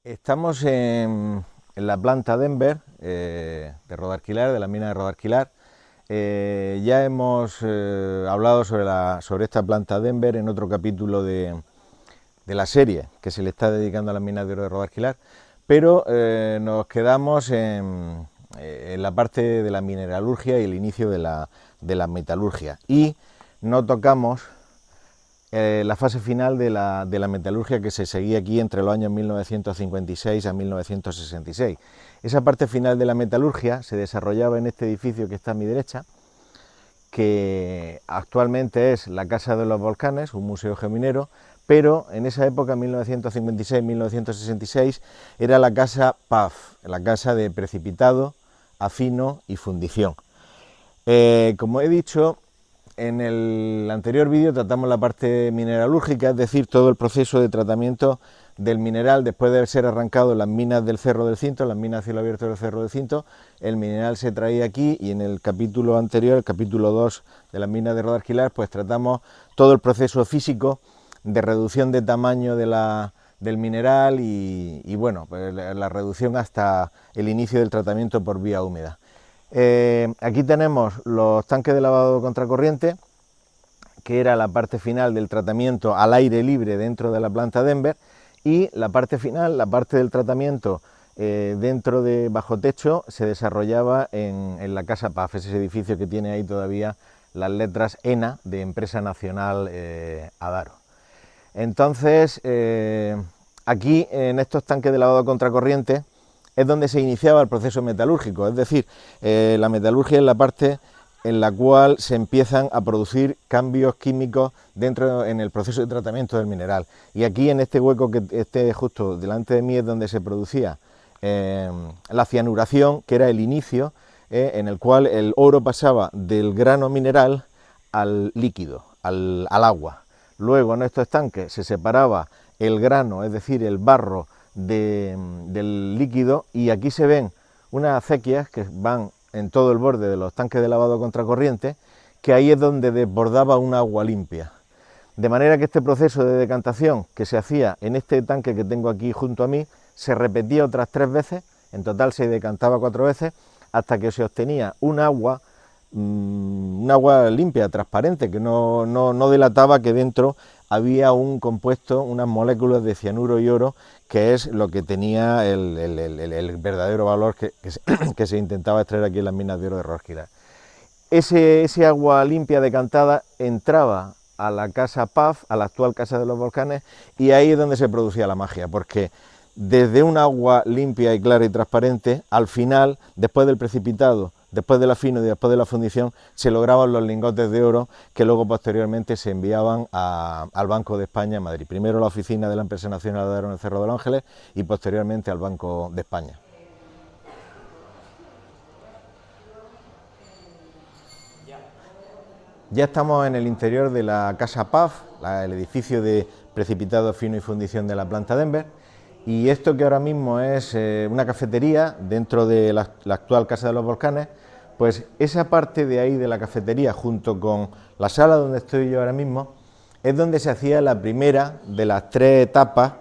Estamos en la planta Denver de Rodarquilar, de la mina de Rodarquilar. Ya hemos hablado sobre esta planta Denver en otro capítulo de la serie que se le está dedicando a las minas de oro de Rodarquilar, pero nos quedamos en la parte de la mineralurgia y el inicio de la metalurgia, y no tocamos la fase final de la metalurgia que se seguía aquí entre los años 1956 a 1966. Esa parte final de la metalurgia se desarrollaba en este edificio que está a mi derecha, que actualmente es la Casa de los Volcanes, un museo geominero, pero en esa época, 1956-1966, era la Casa PAF, la Casa de Precipitado, Afino y Fundición. Como he dicho, en el anterior vídeo tratamos la parte mineralúrgica, es decir, todo el proceso de tratamiento del mineral después de ser arrancado en las minas del Cerro del Cinto, las minas a cielo abierto del Cerro del Cinto. El mineral se traía aquí, y en el capítulo anterior, el capítulo 2 de las minas de Rodarquilar, pues tratamos todo el proceso físico de reducción de tamaño del mineral y bueno, pues la reducción hasta el inicio del tratamiento por vía húmeda. Aquí tenemos los tanques de lavado contracorriente, que era la parte final del tratamiento al aire libre dentro de la planta Denver, y la parte final, la parte del tratamiento dentro de bajo techo, se desarrollaba en la Casa PAF, ese edificio que tiene ahí todavía las letras ENA de Empresa Nacional Adaro. Entonces, aquí en estos tanques de lavado contracorriente es donde se iniciaba el proceso metalúrgico, es decir, la metalurgia es la parte en la cual se empiezan a producir cambios químicos en el proceso de tratamiento del mineral. Y aquí, en este hueco que esté justo delante de mí, es donde se producía la cianuración, que era el inicio en el cual el oro pasaba del grano mineral al líquido, al agua. Luego, en estos tanques se separaba el grano, es decir, el barro, del líquido, y aquí se ven unas acequias que van en todo el borde de los tanques de lavado contracorriente, que ahí es donde desbordaba un agua limpia. De manera que este proceso de decantación que se hacía en este tanque que tengo aquí junto a mí se repetía otras 3 veces, en total se decantaba 4 veces, hasta que se obtenía un agua limpia, transparente, que no delataba que dentro había un compuesto, unas moléculas de cianuro y oro, que es lo que tenía el verdadero valor que se intentaba extraer aquí en las minas de oro de Rodarquilar. Ese agua limpia decantada entraba a la Casa PAF, a la actual Casa de los Volcanes, y ahí es donde se producía la magia, porque desde un agua limpia y clara y transparente, al final, después del precipitado, después del afino y después de la fundición, se lograban los lingotes de oro que luego posteriormente se enviaban al Banco de España en Madrid. Primero a la oficina de la Empresa Nacional de Adaro en el Cerro de los Ángeles y posteriormente al Banco de España. Ya estamos en el interior de la Casa PAF, el edificio de precipitado fino y fundición de la planta Denver. Y esto que ahora mismo es una cafetería dentro de la actual Casa de los Volcanes, pues esa parte de ahí de la cafetería, junto con la sala donde estoy yo ahora mismo, es donde se hacía la primera de las 3 etapas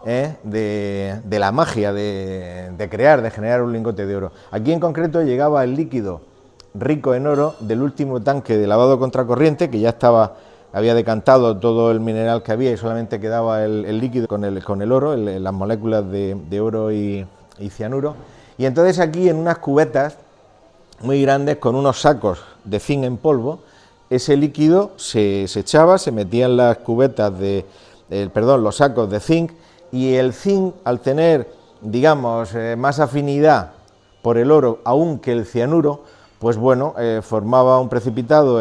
de la magia de crear, de generar un lingote de oro. Aquí en concreto llegaba el líquido rico en oro del último tanque de lavado contracorriente, que ya había decantado todo el mineral que había y solamente quedaba el líquido con el oro, las moléculas de oro y cianuro. Y entonces aquí, en unas cubetas muy grandes con unos sacos de zinc en polvo, ese líquido se echaba, se metía en las cubetas los sacos de zinc, y el zinc, al tener, digamos, más afinidad por el oro aún que el cianuro, pues bueno, formaba un precipitado,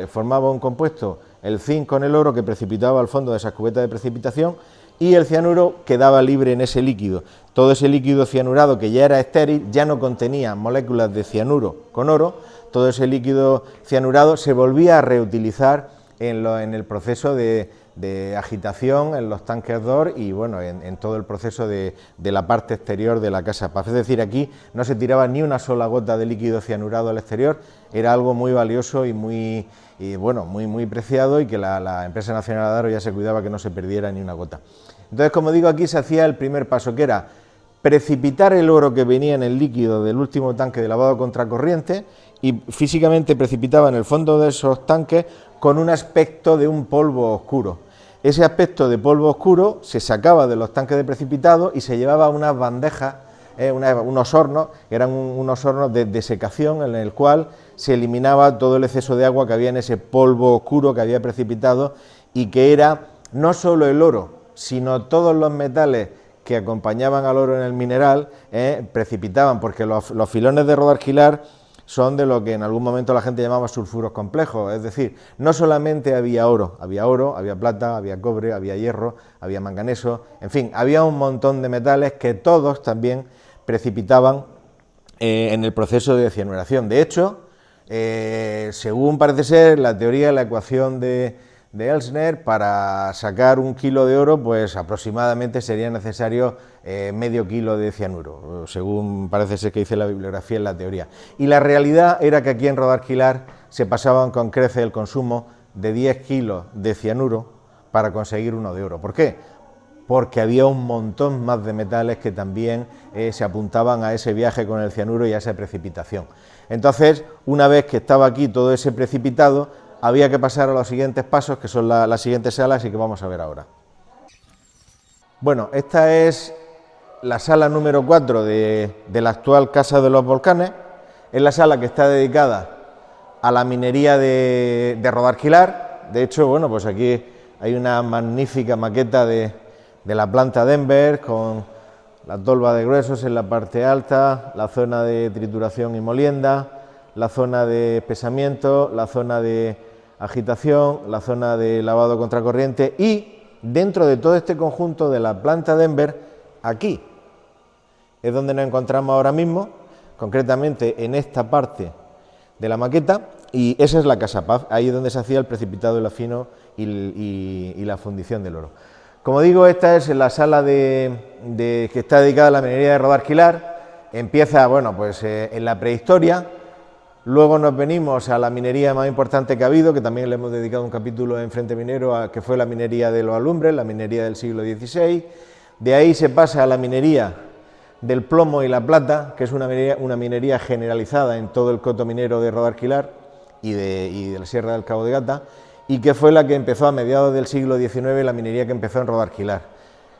formaba un compuesto, el zinc con el oro, que precipitaba al fondo de esas cubetas de precipitación, y el cianuro quedaba libre en ese líquido. Todo ese líquido cianurado, que ya era estéril, ya no contenía moléculas de cianuro con oro. Todo ese líquido cianurado se volvía a reutilizar en el proceso de agitación en los tanques DOR y bueno, en todo el proceso de la parte exterior de la Casa PAF. Es decir, aquí no se tiraba ni una sola gota de líquido cianurado al exterior, era algo muy valioso y muy preciado, y que la Empresa Nacional de Adaro ya se cuidaba que no se perdiera ni una gota. Entonces, como digo, aquí se hacía el primer paso, que era precipitar el oro que venía en el líquido del último tanque de lavado contracorriente y físicamente precipitaba en el fondo de esos tanques con un aspecto de un polvo oscuro. Ese aspecto de polvo oscuro se sacaba de los tanques de precipitado y se llevaba a unas bandejas, unos hornos, que eran unos hornos de desecación en el cual se eliminaba todo el exceso de agua que había en ese polvo oscuro que había precipitado y que era no solo el oro, sino todos los metales que acompañaban al oro en el mineral, precipitaban, porque los filones de Rodarquilar son de lo que en algún momento la gente llamaba sulfuros complejos, es decir, no solamente había oro, había plata, había cobre, había hierro, había manganeso, en fin, había un montón de metales que todos también precipitaban en el proceso de cianuración. De hecho, según parece ser la teoría de la ecuación de Elsner, para sacar 1 kilo de oro, pues aproximadamente sería necesario medio kilo de cianuro, según parece ser que dice la bibliografía en la teoría. Y la realidad era que aquí en Rodarquilar se pasaban con creces el consumo de 10 kilos de cianuro para conseguir 1 de oro. ¿Por qué? Porque había un montón más de metales que también se apuntaban a ese viaje con el cianuro y a esa precipitación. Entonces, una vez que estaba aquí todo ese precipitado, había que pasar a los siguientes pasos, que son las siguientes salas y que vamos a ver ahora. Bueno, esta es la sala número 4 de la actual Casa de los Volcanes. Es la sala que está dedicada a la minería de Rodarquilar. De hecho, bueno, pues aquí hay una magnífica maqueta de la planta Denver, con la tolva de gruesos en la parte alta, la zona de trituración y molienda, la zona de espesamiento, la zona de agitación, la zona de lavado contracorriente y dentro de todo este conjunto de la planta Denver, aquí es donde nos encontramos ahora mismo, concretamente en esta parte de la maqueta, y esa es la casa Paz, ahí es donde se hacía el precipitado del afino y la fundición del oro. Como digo, esta es la sala que está dedicada a la minería de Rodarquilar. Empieza, bueno, pues en la prehistoria. Luego nos venimos a la minería más importante que ha habido, que también le hemos dedicado un capítulo en Frente Minero, que fue la minería de los alumbres, la minería del siglo XVI. De ahí se pasa a la minería del plomo y la plata, que es una minería generalizada en todo el coto minero de Rodarquilar y de la Sierra del Cabo de Gata, y que fue la que empezó a mediados del siglo XIX, la minería que empezó en Rodarquilar.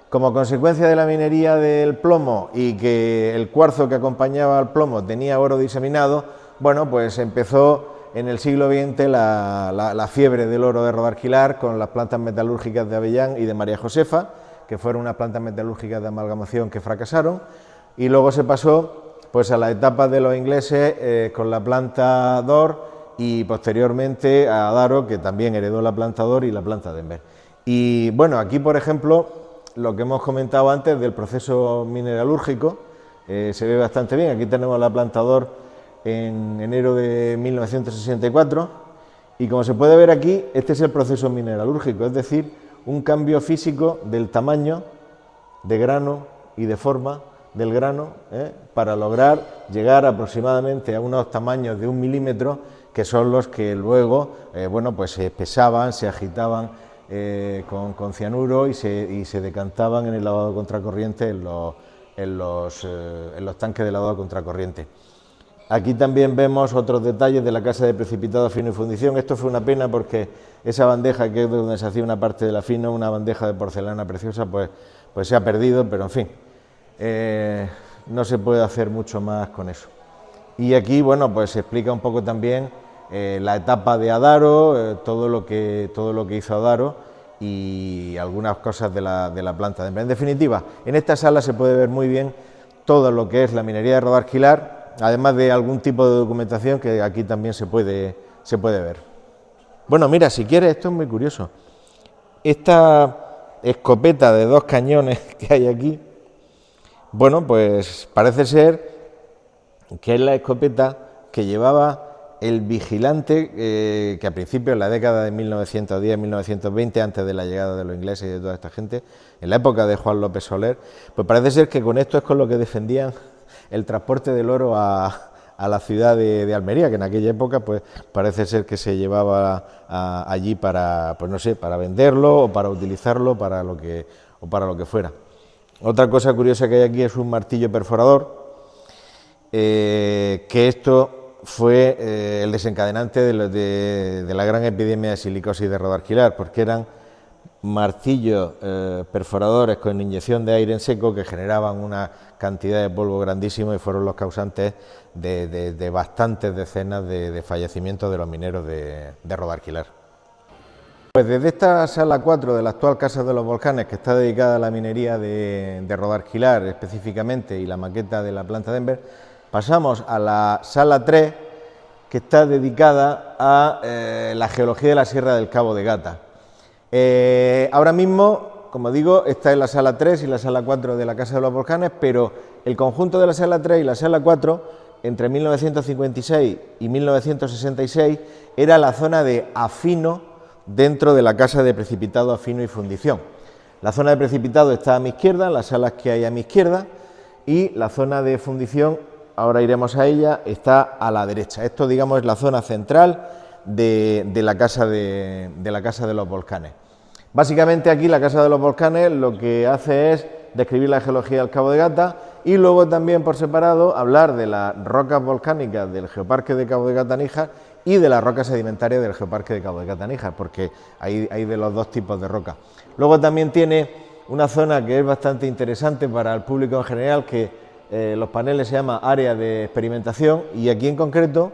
Como consecuencia de la minería del plomo y que el cuarzo que acompañaba al plomo tenía oro diseminado, bueno, pues empezó en el siglo XX la fiebre del oro de Rodarquilar con las plantas metalúrgicas de Avellán y de María Josefa, que fueron unas plantas metalúrgicas de amalgamación que fracasaron, y luego se pasó pues a la etapa de los ingleses con la planta Dor y posteriormente a Daro, que también heredó la planta Dor y la planta Denver. Y bueno, aquí por ejemplo, lo que hemos comentado antes del proceso mineralúrgico se ve bastante bien. Aquí tenemos la planta Dor en enero de 1964 y como se puede ver aquí, este es el proceso mineralúrgico, es decir, un cambio físico del tamaño de grano y de forma del grano para lograr llegar aproximadamente a unos tamaños de 1 milímetro, que son los que luego bueno, pues se pesaban, se agitaban con cianuro y se decantaban en el lavado contracorriente en los tanques de lavado contracorriente. Aquí también vemos otros detalles de la casa de precipitado, afino y fundición. Esto fue una pena porque esa bandeja, que es donde se hacía una parte del afino, una bandeja de porcelana preciosa, pues se ha perdido, pero en fin, no se puede hacer mucho más con eso. Y aquí, bueno, pues se explica un poco también la etapa de Adaro, todo lo que hizo Adaro y algunas cosas de la planta. En definitiva, en esta sala se puede ver muy bien todo lo que es la minería de Rodarquilar, además de algún tipo de documentación que aquí también se puede ver. Bueno, mira, si quieres, esto es muy curioso. Esta escopeta de 2 cañones que hay aquí, bueno, pues parece ser que es la escopeta que llevaba el vigilante que a principios de la década de 1910-1920, antes de la llegada de los ingleses y de toda esta gente, en la época de Juan López Soler, pues parece ser que con esto es con lo que defendían el transporte del oro a la ciudad de Almería, que en aquella época pues parece ser que se llevaba allí para, pues no sé, para venderlo o para utilizarlo para lo que fuera. Otra cosa curiosa que hay aquí es un martillo perforador, que esto fue el desencadenante de la gran epidemia de silicosis de Rodarquilar, porque eran martillos perforadores con inyección de aire en seco que generaban una cantidad de polvo grandísimo y fueron los causantes de bastantes decenas de fallecimientos de los mineros de Rodarquilar. Pues desde esta sala 4 de la actual Casa de los Volcanes, que está dedicada a la minería de Rodarquilar específicamente y la maqueta de la planta Denver, pasamos a la sala 3, que está dedicada a la geología de la Sierra del Cabo de Gata. Ahora mismo, como digo, está en la sala 3 y la sala 4 de la Casa de los Volcanes, pero el conjunto de la sala 3 y la sala 4, entre 1956 y 1966, era la zona de afino dentro de la casa de precipitado, afino y fundición. La zona de precipitado está a mi izquierda, las salas que hay a mi izquierda, y la zona de fundición, ahora iremos a ella, está a la derecha. Esto, digamos, es la zona central de la casa de los Volcanes. Básicamente aquí la Casa de los Volcanes lo que hace es describir la geología del Cabo de Gata y luego también por separado hablar de las rocas volcánicas del Geoparque de Cabo de Gata-Níjar y de las rocas sedimentarias del Geoparque de Cabo de Gata-Níjar, porque hay de los dos tipos de rocas. Luego también tiene una zona que es bastante interesante para el público en general, que los paneles se llama área de experimentación, y aquí en concreto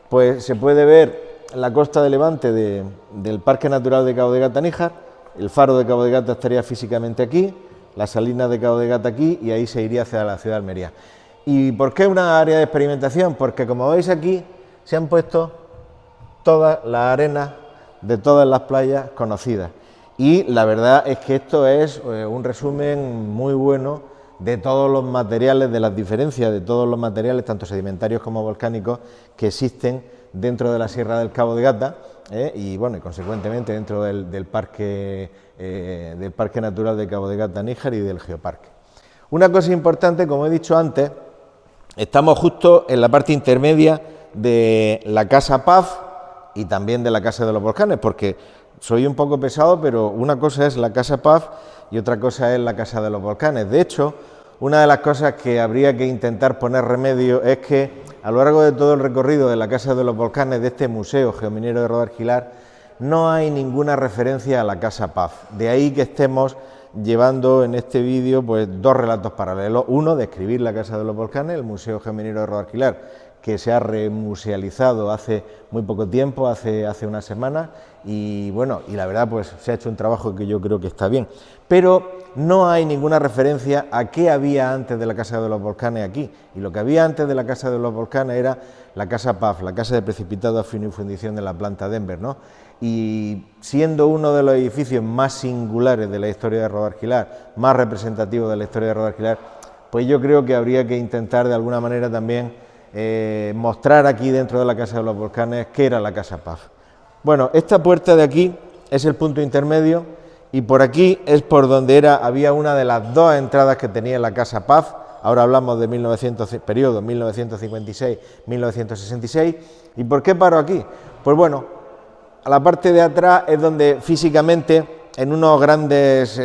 pues se puede ver la costa de levante del Parque Natural de Cabo de Gata-Níjar. El faro de Cabo de Gata estaría físicamente aquí, las salinas de Cabo de Gata aquí, y ahí se iría hacia la ciudad de Almería. ¿Y por qué una área de experimentación? Porque, como veis aquí, se han puesto todas las arenas de todas las playas conocidas. Y la verdad es que esto es un resumen muy bueno de todos los materiales, de las diferencias de todos los materiales, tanto sedimentarios como volcánicos, que existen dentro de la Sierra del Cabo de Gata, y bueno, y consecuentemente dentro del Parque Natural de Cabo de Gata-Níjar y del Geoparque. Una cosa importante, como he dicho antes, estamos justo en la parte intermedia de la Casa Paz y también de la Casa de los Volcanes, porque soy un poco pesado, pero una cosa es la Casa Paz y otra cosa es la Casa de los Volcanes. De hecho, una de las cosas que habría que intentar poner remedio es que a lo largo de todo el recorrido de la Casa de los Volcanes, de este Museo Geominero de Rodarquilar, no hay ninguna referencia a la Casa Paz. De ahí que estemos llevando en este vídeo pues dos relatos paralelos. Uno, describir la Casa de los Volcanes, el Museo Geominero de Rodarquilar, que se ha remusealizado hace muy poco tiempo, hace unas semanas, y bueno, y la verdad pues se ha hecho un trabajo que yo creo que está bien, pero no hay ninguna referencia a qué había antes de la Casa de los Volcanes aquí, y lo que había antes de la Casa de los Volcanes era la Casa Paz, la Casa de Precipitado, Afino y Fundición de la planta Denver, ¿no? Y siendo uno de los edificios más singulares de la historia de Rodarquilar, más representativo de la historia de Rodarquilar, pues yo creo que habría que intentar de alguna manera también mostrar aquí dentro de la Casa de los Volcanes qué era la Casa Paz. Bueno, esta puerta de aquí es el punto intermedio y por aquí es por donde había una de las dos entradas que tenía la Casa Paz. Ahora hablamos de periodo 1956-1966. ¿Y por qué paro aquí? Pues bueno, a la parte de atrás es donde físicamente en unos grandes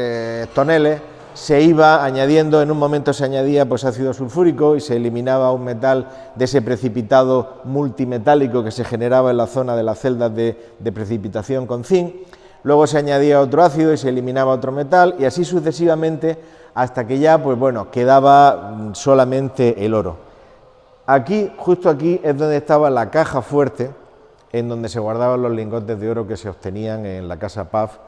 toneles se iba añadiendo, en un momento se añadía pues ácido sulfúrico y se eliminaba un metal de ese precipitado multimetálico que se generaba en la zona de las celdas de precipitación con zinc. Luego se añadía otro ácido y se eliminaba otro metal, y así sucesivamente hasta que ya pues bueno, quedaba solamente el oro. Aquí, justo aquí, es donde estaba la caja fuerte en donde se guardaban los lingotes de oro que se obtenían en la Casa Paz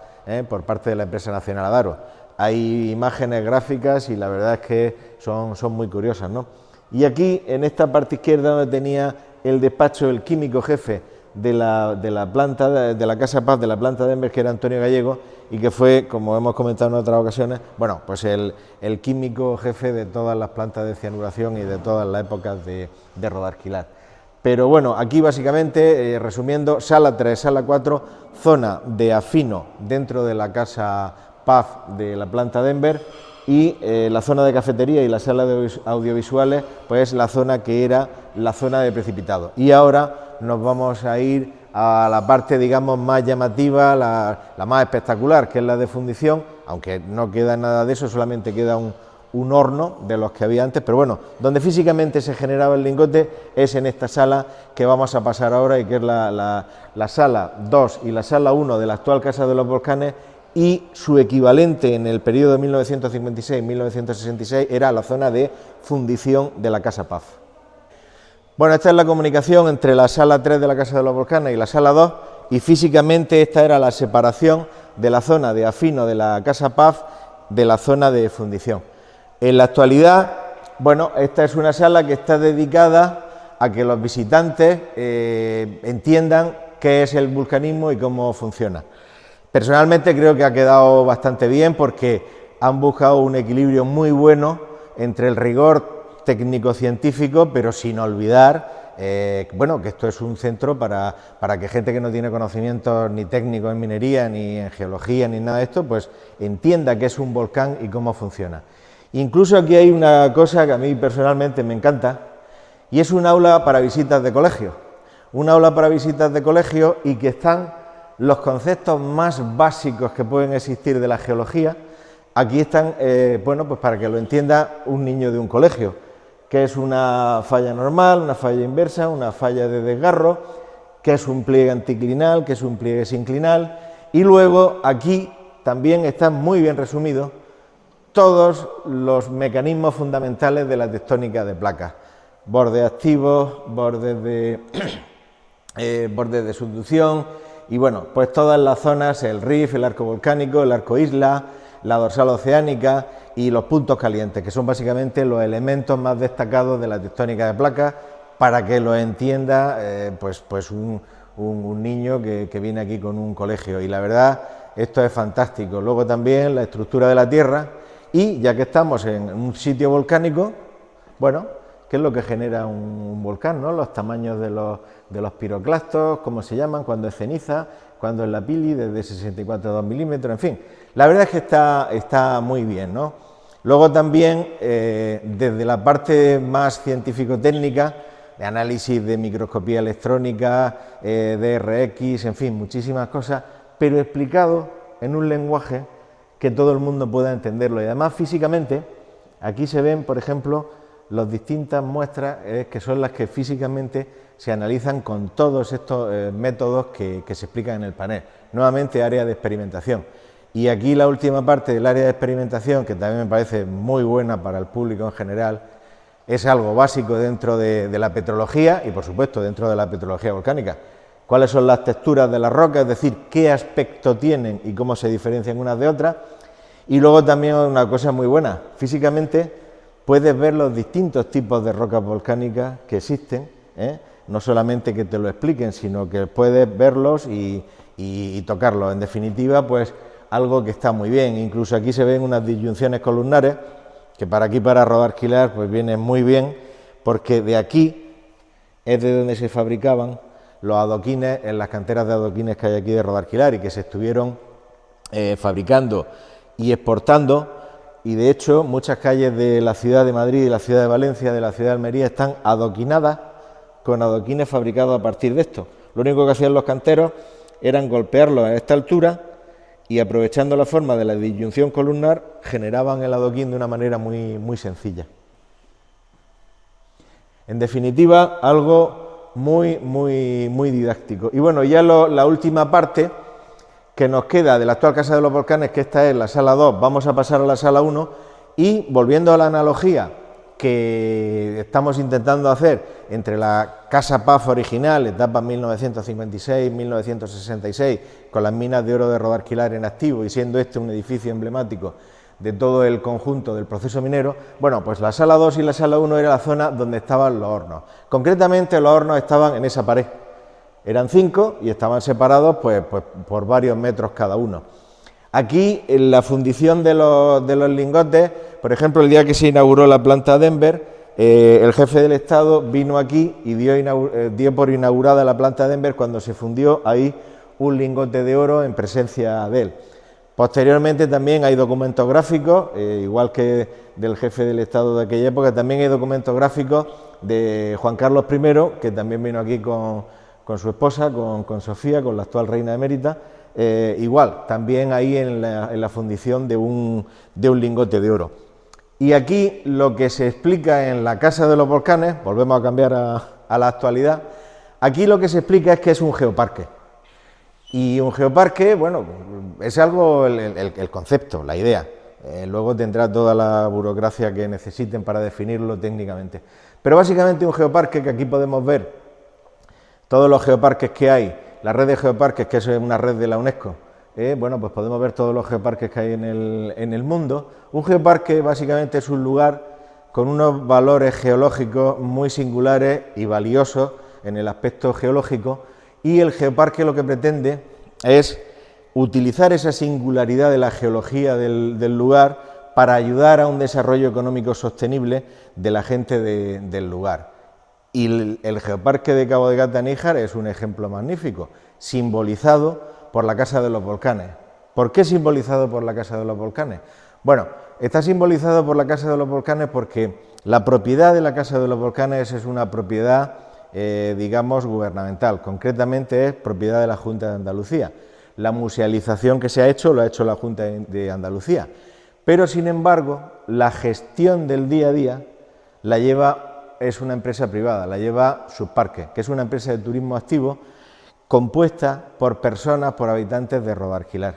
por parte de la empresa nacional Adaro. Hay imágenes gráficas y la verdad es que son muy curiosas, ¿no? Y aquí, en esta parte izquierda, donde tenía el despacho del químico jefe de la planta de la Casa Paz, de la planta Denver, que era Antonio Gallego, y que fue, como hemos comentado en otras ocasiones, bueno, pues el químico jefe de todas las plantas de cianuración y de todas las épocas de Rodarquilar. Pero bueno, aquí básicamente, resumiendo, sala 3, sala 4, zona de afino dentro de la Casa Paz de la planta Denver, y la zona de cafetería y la sala de audiovisuales, pues la zona que era la zona de precipitado. Y ahora nos vamos a ir a la parte, digamos, más llamativa, la más espectacular, que es la de fundición, aunque no queda nada de eso, solamente queda un un horno de los que había antes, pero bueno, donde físicamente se generaba el lingote es en esta sala que vamos a pasar ahora y que es la sala 2 y la sala 1 de la actual Casa de los Volcanes, y su equivalente en el periodo de 1956-1966 era la zona de fundición de la Casa Paz. Bueno, esta es la comunicación entre la sala 3 de la Casa de los Volcanes y la sala 2, y físicamente esta era la separación de la zona de afino de la Casa Paz de la zona de fundición. En la actualidad, bueno, esta es una sala que está dedicada a que los visitantes entiendan qué es el vulcanismo y cómo funciona. Personalmente creo que ha quedado bastante bien porque han buscado un equilibrio muy bueno entre el rigor técnico-científico, pero sin olvidar bueno, que esto es un centro para que gente que no tiene conocimientos ni técnicos en minería, ni en geología, ni nada de esto, pues entienda qué es un volcán y cómo funciona. Incluso aquí hay una cosa que a mí personalmente me encanta, y es un aula para visitas de colegio. Un aula para visitas de colegio y que están los conceptos más básicos que pueden existir de la geología. Aquí están, bueno, pues para que lo entienda un niño de un colegio, que es una falla normal, una falla inversa, una falla de desgarro, que es un pliegue anticlinal, que es un pliegue sinclinal, y luego aquí también están muy bien resumidos todos los mecanismos fundamentales de la tectónica de placas: bordes activos, bordes de subducción, y bueno, pues todas las zonas, el rift, el arco volcánico, el arco isla, la dorsal oceánica y los puntos calientes, que son básicamente los elementos más destacados de la tectónica de placas, para que lo entienda pues un niño que viene aquí con un colegio. Y la verdad, esto es fantástico. Luego también la estructura de la Tierra, y ya que estamos en un sitio volcánico, bueno, ¿qué es lo que genera un volcán, ¿no? Los tamaños de los piroclastos, cómo se llaman, cuando es ceniza, cuando es la pili, desde 64 a 2 milímetros, en fin. La verdad es que está muy bien, ¿no? Luego también, desde la parte más científico-técnica, de análisis de microscopía electrónica, DRX, en fin, muchísimas cosas, pero explicado en un lenguaje que todo el mundo pueda entenderlo. Y además, físicamente, aquí se ven, por ejemplo, las distintas muestras que son las que físicamente se analizan con todos estos métodos que se explican en el panel. Nuevamente, área de experimentación. Y aquí la última parte del área de experimentación, que también me parece muy buena para el público en general, es algo básico dentro de la petrología y, por supuesto, dentro de la petrología volcánica. Cuáles son las texturas de las rocas, es decir, qué aspecto tienen y cómo se diferencian unas de otras. Y luego también una cosa muy buena, físicamente puedes ver los distintos tipos de rocas volcánicas que existen, no solamente que te lo expliquen, sino que puedes verlos y tocarlos. En definitiva, pues algo que está muy bien. Incluso aquí se ven unas disyunciones columnares que para aquí, para Rodarquilar, pues vienen muy bien, porque de aquí es de donde se fabricaban los adoquines en las canteras de adoquines que hay aquí de Rodarquilar y que se estuvieron fabricando y exportando, y de hecho muchas calles de la ciudad de Madrid, de la ciudad de Valencia, de la ciudad de Almería están adoquinadas con adoquines fabricados a partir de esto. Lo único que hacían los canteros eran golpearlos a esta altura y, aprovechando la forma de la disyunción columnar, generaban el adoquín de una manera muy sencilla. En definitiva, algo muy didáctico. Y bueno, ya la última parte que nos queda de la actual Casa de los Volcanes, que esta es la sala 2, vamos a pasar a la sala 1, y volviendo a la analogía que estamos intentando hacer entre la Casa Paz original, etapa 1956-1966, con las minas de oro de Rodarquilar en activo y siendo este un edificio emblemático de todo el conjunto del proceso minero, bueno, pues la sala 2 y la sala 1 era la zona donde estaban los hornos. Concretamente, los hornos estaban en esa pared. Eran 5 y estaban separados pues por varios metros cada uno. Aquí, en la fundición de los lingotes, por ejemplo, el día que se inauguró la planta Denver, el jefe del Estado vino aquí y dio por inaugurada la planta Denver cuando se fundió ahí un lingote de oro en presencia de él. Posteriormente también hay documentos gráficos, igual que del jefe del Estado de aquella época, también hay documentos gráficos de Juan Carlos I, que también vino aquí con su esposa, con Sofía, con la actual reina emérita, igual, también ahí en la fundición de un lingote de oro. Y aquí lo que se explica en la Casa de los Volcanes, volvemos a cambiar a la actualidad, aquí lo que se explica es que es un geoparque. Y un geoparque, bueno, es algo, el concepto, la idea. Luego tendrá toda la burocracia que necesiten para definirlo técnicamente. Pero básicamente un geoparque, que aquí podemos ver todos los geoparques que hay, la red de geoparques, que es una red de la UNESCO, bueno, pues podemos ver todos los geoparques que hay en el mundo. Un geoparque básicamente es un lugar con unos valores geológicos muy singulares y valiosos en el aspecto geológico, y el geoparque lo que pretende es utilizar esa singularidad de la geología del lugar para ayudar a un desarrollo económico sostenible de la gente del lugar. Y el geoparque de Cabo de Gata-Níjar es un ejemplo magnífico, simbolizado por la Casa de los Volcanes. ¿Por qué simbolizado por la Casa de los Volcanes? Bueno, está simbolizado por la Casa de los Volcanes porque la propiedad de la Casa de los Volcanes es una propiedad, digamos, gubernamental. Concretamente es propiedad de la Junta de Andalucía. La musealización que se ha hecho, lo ha hecho la Junta de Andalucía. Pero, sin embargo, la gestión del día a día la lleva, es una empresa privada, la lleva Subparque, que es una empresa de turismo activo compuesta por personas, por habitantes de Rodarquilar.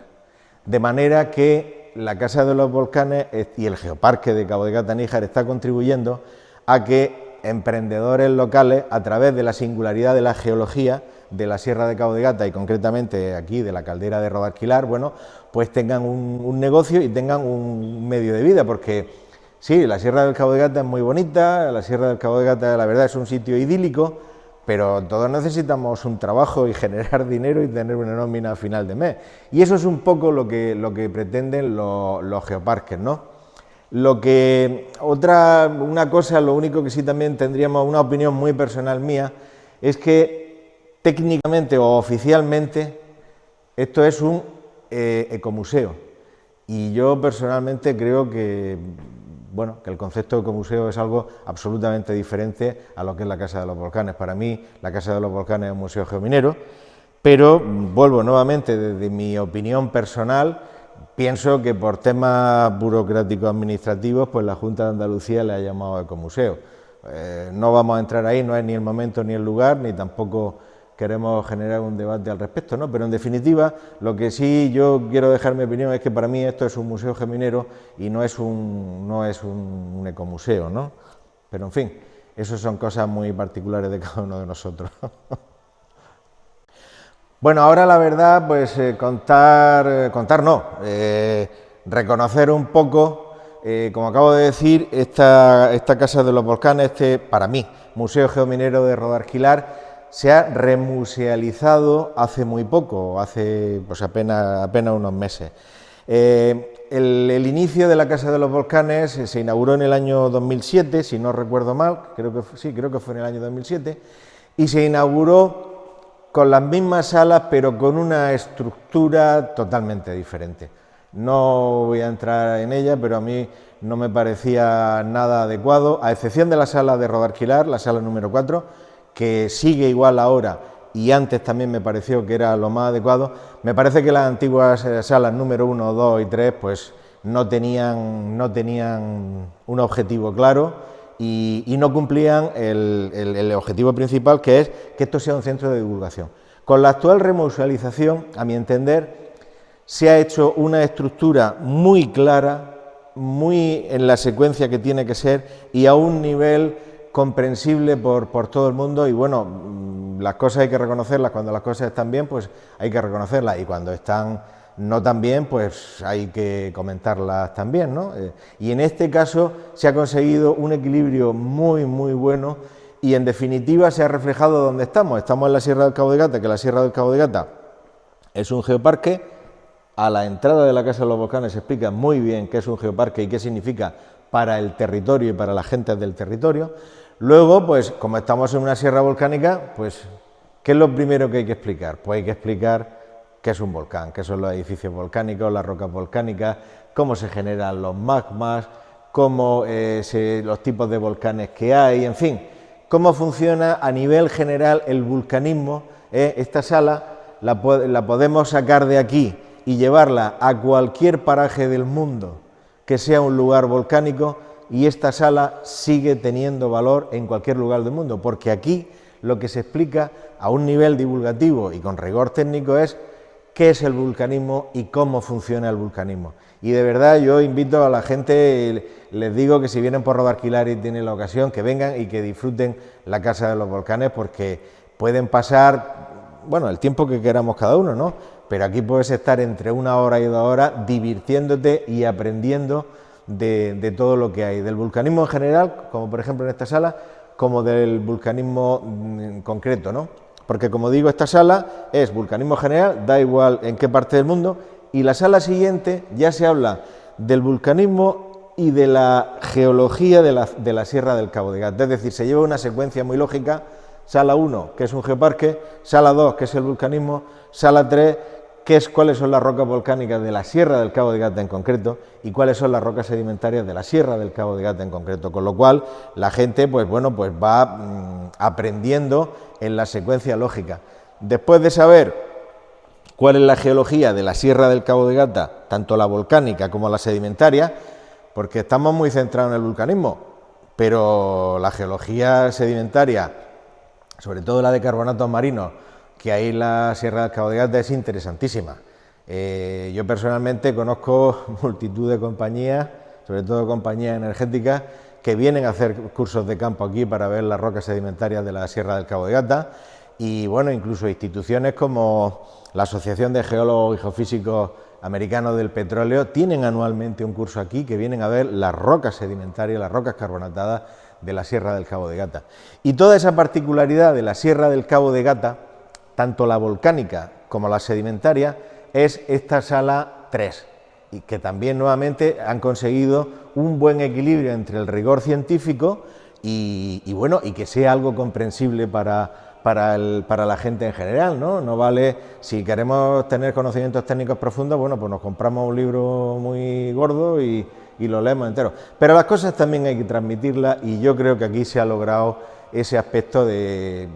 De manera que la Casa de los Volcanes y el geoparque de Cabo de Gata-Níjar está contribuyendo a que emprendedores locales, a través de la singularidad de la geología de la Sierra de Cabo de Gata y concretamente aquí de la caldera de Rodarquilar, bueno, pues tengan un negocio y tengan un medio de vida, porque sí, la Sierra del Cabo de Gata es muy bonita, la Sierra del Cabo de Gata la verdad es un sitio idílico, pero todos necesitamos un trabajo y generar dinero y tener una nómina a final de mes. Y eso es un poco lo que pretenden los geoparques, ¿no? Una cosa, lo único que sí también tendríamos una opinión muy personal mía, es que técnicamente o oficialmente esto es un ecomuseo. Y yo personalmente creo que, bueno, que el concepto de ecomuseo es algo absolutamente diferente a lo que es la Casa de los Volcanes. Para mí, la Casa de los Volcanes es un museo geominero, pero vuelvo nuevamente, desde mi opinión personal, pienso que por temas burocráticos administrativos, pues la Junta de Andalucía le ha llamado ecomuseo. No vamos a entrar ahí, no es ni el momento ni el lugar, ni tampoco queremos generar un debate al respecto, ¿no? Pero en definitiva, lo que sí yo quiero dejar mi opinión es que para mí esto es un museo geominero y no es un ecomuseo, ¿no? Pero en fin, eso son cosas muy particulares de cada uno de nosotros. Bueno, ahora la verdad, pues reconocer un poco, como acabo de decir, esta Casa de los Volcanes, para mí, Museo Geominero de Rodarquilar, se ha remusealizado hace muy poco, hace pues apenas unos meses. El inicio de la Casa de los Volcanes se inauguró en el año 2007, si no recuerdo mal, creo que fue en el año 2007, y se inauguró con las mismas salas, pero con una estructura totalmente diferente. No voy a entrar en ella, pero a mí no me parecía nada adecuado, a excepción de la sala de Rodarquilar, la sala número 4, que sigue igual ahora y antes también me pareció que era lo más adecuado. Me parece que las antiguas salas número 1, 2 y 3 pues no tenían un objetivo claro y no cumplían el objetivo principal, que es que esto sea un centro de divulgación. Con la actual remusealización, a mi entender, se ha hecho una estructura muy clara, muy en la secuencia que tiene que ser y a un nivel comprensible por todo el mundo. Y bueno, las cosas hay que reconocerlas, cuando las cosas están bien pues hay que reconocerlas y cuando están no tan bien pues hay que comentarlas también, ¿no? Y en este caso se ha conseguido un equilibrio muy bueno y en definitiva se ha reflejado donde estamos en la Sierra del Cabo de Gata, que la Sierra del Cabo de Gata es un geoparque. A la entrada de la Casa de los Volcanes se explica muy bien qué es un geoparque y qué significa para el territorio y para la gente del territorio. Luego, pues como estamos en una sierra volcánica, pues ¿qué es lo primero que hay que explicar? Pues hay que explicar qué es un volcán, qué son los edificios volcánicos, las rocas volcánicas, cómo se generan los magmas, los tipos de volcanes que hay, en fin, cómo funciona a nivel general el vulcanismo. Esta sala la podemos sacar de aquí y llevarla a cualquier paraje del mundo que sea un lugar volcánico y esta sala sigue teniendo valor en cualquier lugar del mundo, porque aquí lo que se explica a un nivel divulgativo y con rigor técnico es qué es el vulcanismo y cómo funciona el vulcanismo. Y de verdad yo invito a la gente, les digo que si vienen por Rodalquilar y tienen la ocasión, que vengan y que disfruten la Casa de los Volcanes, porque pueden pasar, bueno, el tiempo que queramos cada uno, ¿no? Pero aquí puedes estar entre 1 hora y 2 horas divirtiéndote y aprendiendo de todo lo que hay, del vulcanismo en general, como por ejemplo en esta sala, como del vulcanismo en concreto, ¿no? Porque como digo, esta sala es vulcanismo general, da igual en qué parte del mundo, y la sala siguiente ya se habla del vulcanismo y de la geología de la Sierra del Cabo de Gata, es decir, se lleva una secuencia muy lógica: sala 1, que es un geoparque; sala 2, que es el vulcanismo; sala 3, que es cuáles son las rocas volcánicas de la Sierra del Cabo de Gata en concreto, y cuáles son las rocas sedimentarias de la Sierra del Cabo de Gata en concreto, con lo cual la gente pues va aprendiendo en la secuencia lógica. Después de saber cuál es la geología de la Sierra del Cabo de Gata, tanto la volcánica como la sedimentaria, porque estamos muy centrados en el vulcanismo, pero la geología sedimentaria, sobre todo la de carbonatos marinos, que hay en la Sierra del Cabo de Gata, es interesantísima. Yo personalmente conozco multitud de compañías, sobre todo compañías energéticas, que vienen a hacer cursos de campo aquí para ver las rocas sedimentarias de la Sierra del Cabo de Gata, y bueno, incluso instituciones como la Asociación de Geólogos y Geofísicos Americanos del Petróleo tienen anualmente un curso aquí que vienen a ver las rocas sedimentarias, las rocas carbonatadas de la Sierra del Cabo de Gata. Y toda esa particularidad de la Sierra del Cabo de Gata, tanto la volcánica como la sedimentaria, es esta sala 3, y que también nuevamente han conseguido un buen equilibrio entre el rigor científico y que sea algo comprensible para la gente en general, ¿no? No vale, si queremos tener conocimientos técnicos profundos, bueno, pues nos compramos un libro muy gordo y lo leemos entero. Pero las cosas también hay que transmitirlas, y yo creo que aquí se ha logrado ese aspecto de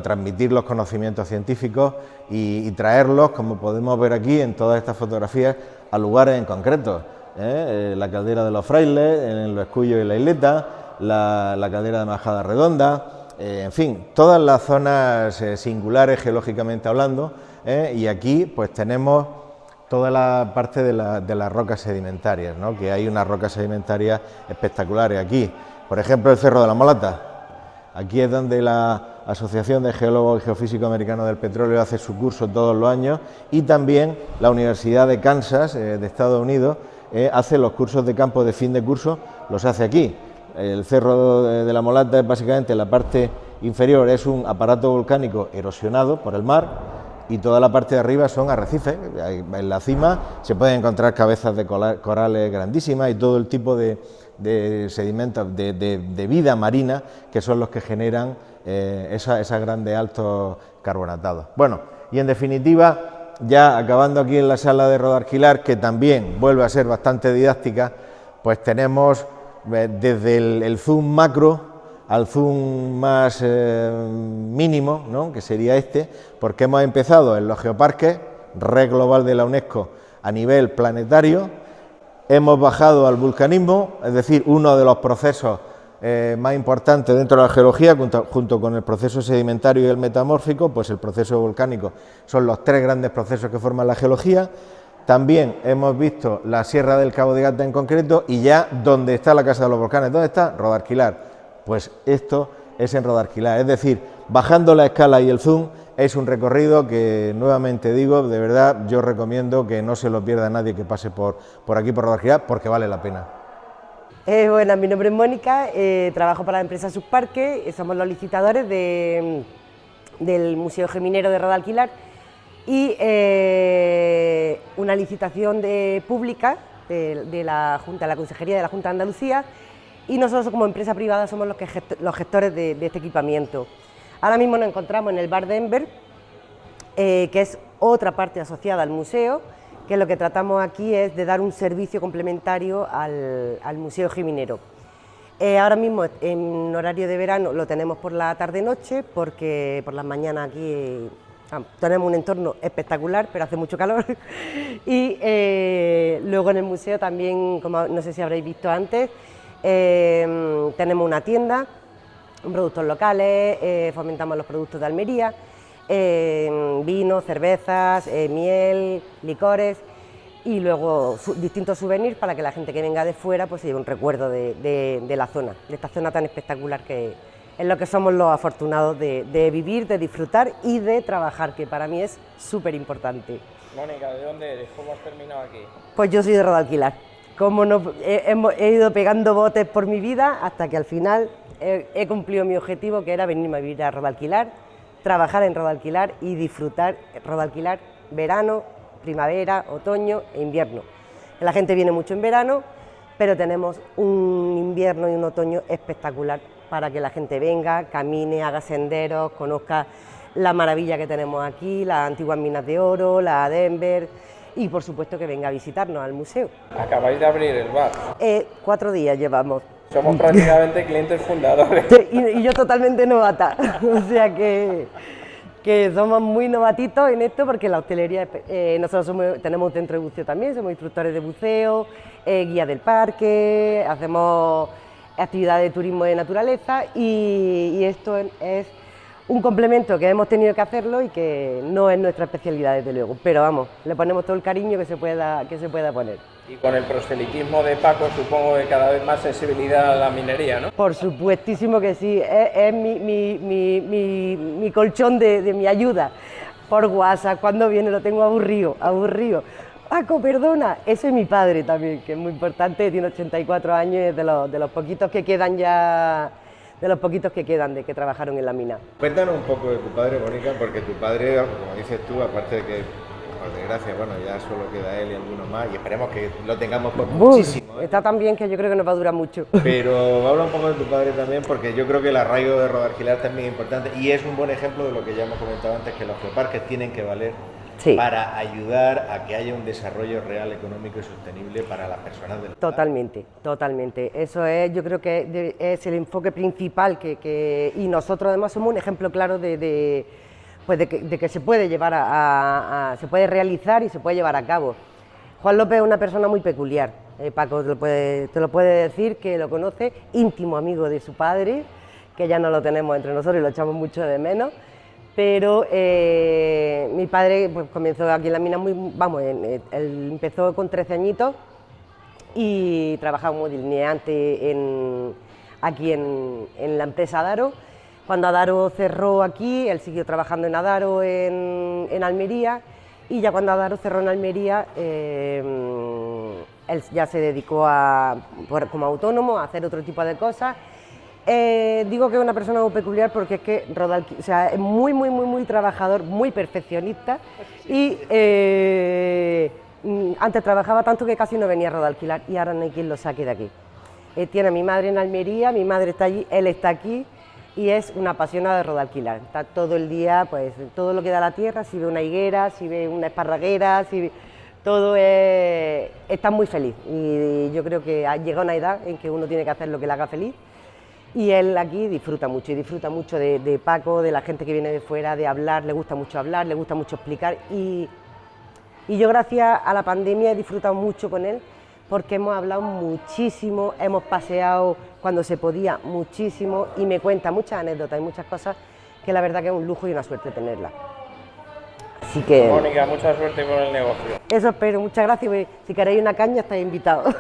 transmitir los conocimientos científicos y traerlos, como podemos ver aquí en todas estas fotografías, a lugares en concreto. La caldera de los Frailes, en los Escullos y la Isleta, la caldera de Majada Redonda, en fin, todas las zonas singulares geológicamente hablando, y aquí pues tenemos toda la parte de las rocas sedimentarias, ¿no? Que hay unas rocas sedimentarias espectaculares aquí. Por ejemplo, el Cerro de la Molata. Aquí es donde la Asociación de Geólogos y Geofísicos Americanos del Petróleo hace su curso todos los años, y también la Universidad de Kansas, de Estados Unidos, hace los cursos de campo de fin de curso, los hace aquí. El Cerro de la Molata es básicamente la parte inferior, es un aparato volcánico erosionado por el mar, y toda la parte de arriba son arrecifes. En la cima se pueden encontrar cabezas de corales grandísimas y todo el tipo de sedimentos, de vida marina, que son los que generan esos grandes altos carbonatados. Bueno, y en definitiva, ya acabando aquí en la sala de Rodalquilar, que también vuelve a ser bastante didáctica, pues tenemos desde el zoom macro al zoom más mínimo, ¿no?, que sería este, porque hemos empezado en los geoparques, red global de la UNESCO a nivel planetario. Hemos bajado al vulcanismo, es decir, uno de los procesos más importantes dentro de la geología, junto con el proceso sedimentario y el metamórfico, pues el proceso volcánico son los 3 grandes procesos que forman la geología. También hemos visto la Sierra del Cabo de Gata en concreto, y ya donde está la Casa de los Volcanes. ¿Dónde está? Rodalquilar. Pues esto es en Rodalquilar, es decir, bajando la escala y el zoom, es un recorrido que, nuevamente digo, de verdad yo recomiendo que no se lo pierda nadie que pase por aquí, por Rodalquilar, porque vale la pena. Bueno, mi nombre es Mónica, trabajo para la empresa Subparque, somos los licitadores del Museo Geminero de Rodalquilar, y una licitación pública de la Junta, la Consejería de la Junta de Andalucía, y nosotros como empresa privada somos los gestores de este equipamiento. Ahora mismo nos encontramos en el Bar Denver, que es otra parte asociada al museo, que lo que tratamos aquí es de dar un servicio complementario al Museo Geminero. Ahora mismo en horario de verano lo tenemos por la tarde-noche, porque por las mañanas aquí tenemos un entorno espectacular, pero hace mucho calor. Y luego en el museo también, como no sé si habréis visto antes, Tenemos una tienda, productos locales, fomentamos los productos de Almería, vino, cervezas, miel, licores y luego distintos souvenirs para que la gente que venga de fuera pues se lleve un recuerdo de la zona, de esta zona tan espectacular que es lo que somos los afortunados de vivir, de disfrutar y de trabajar, que para mí es súper importante. Mónica, ¿de dónde eres? ¿Cómo has terminado aquí? Pues yo soy de Rodalquilar. Como no, he ido pegando botes por mi vida hasta que al final he cumplido mi objetivo, que era venirme a vivir a Rodalquilar, trabajar en Rodalquilar y disfrutar Rodalquilar verano, primavera, otoño e invierno. La gente viene mucho en verano, pero tenemos un invierno y un otoño espectacular para que la gente venga, camine, haga senderos, conozca la maravilla que tenemos aquí, las antiguas minas de oro, la Denver y por supuesto que venga a visitarnos al museo. Acabáis de abrir el bar. 4 días llevamos. Somos prácticamente clientes fundadores. Y yo totalmente novata, o sea que somos muy novatitos en esto porque la hostelería, nosotros tenemos un centro de buceo también, somos instructores de buceo, guías del parque, hacemos actividades de turismo de naturaleza y esto es un complemento que hemos tenido que hacerlo y que no es nuestra especialidad desde luego, pero vamos, le ponemos todo el cariño que se pueda poner. Y con el proselitismo de Paco supongo que cada vez más sensibilidad a la minería, ¿no? Por supuestísimo que sí, es mi colchón de mi ayuda por WhatsApp, cuando viene lo tengo aburrido. Paco, perdona, ese es mi padre también, que es muy importante, tiene 84 años y es de los poquitos que quedan ya, de que trabajaron en la mina. Cuéntanos un poco de tu padre, Mónica, porque tu padre, como dices tú, aparte de que, por desgracia, bueno, ya solo queda él y algunos más, y esperemos que lo tengamos por muchísimo. Está tan bien que yo creo que nos va a durar mucho. Pero habla un poco de tu padre también, porque yo creo que el arraigo de Rodalquilar también es importante, y es un buen ejemplo de lo que ya hemos comentado antes, que los geoparques tienen que valer para ayudar a que haya un desarrollo real, económico y sostenible para las personas del lugar. Totalmente. Eso es, yo creo que es el enfoque principal y nosotros además somos un ejemplo claro de que se puede llevar se puede realizar y se puede llevar a cabo. Juan López es una persona muy peculiar, Paco te lo puede decir, que lo conoce, íntimo amigo de su padre, que ya no lo tenemos entre nosotros y lo echamos mucho de menos. Pero mi padre pues, comenzó aquí en la mina, él empezó con 13 añitos y trabajaba como delineante aquí en la empresa Adaro. Cuando Adaro cerró aquí, él siguió trabajando en Adaro en Almería y ya cuando Adaro cerró en Almería, él ya se dedicó como autónomo a hacer otro tipo de cosas. Digo que es una persona muy peculiar porque es que es muy trabajador, muy perfeccionista y antes trabajaba tanto que casi no venía a Rodalquilar y ahora no hay quien lo saque de aquí. Tiene a mi madre en Almería, mi madre está allí, él está aquí y es un apasionado de Rodalquilar. Está todo el día, pues todo lo que da la tierra, si ve una higuera, si ve una esparraguera, está muy feliz y yo creo que ha llegado una edad en que uno tiene que hacer lo que le haga feliz. Y él aquí disfruta mucho de Paco, de la gente que viene de fuera, de hablar, le gusta mucho hablar, le gusta mucho explicar y yo gracias a la pandemia he disfrutado mucho con él porque hemos hablado muchísimo, hemos paseado cuando se podía muchísimo y me cuenta muchas anécdotas y muchas cosas que la verdad que es un lujo y una suerte tenerla. Así que... Mónica, mucha suerte con el negocio. Eso espero, muchas gracias, si queréis una caña estáis invitados.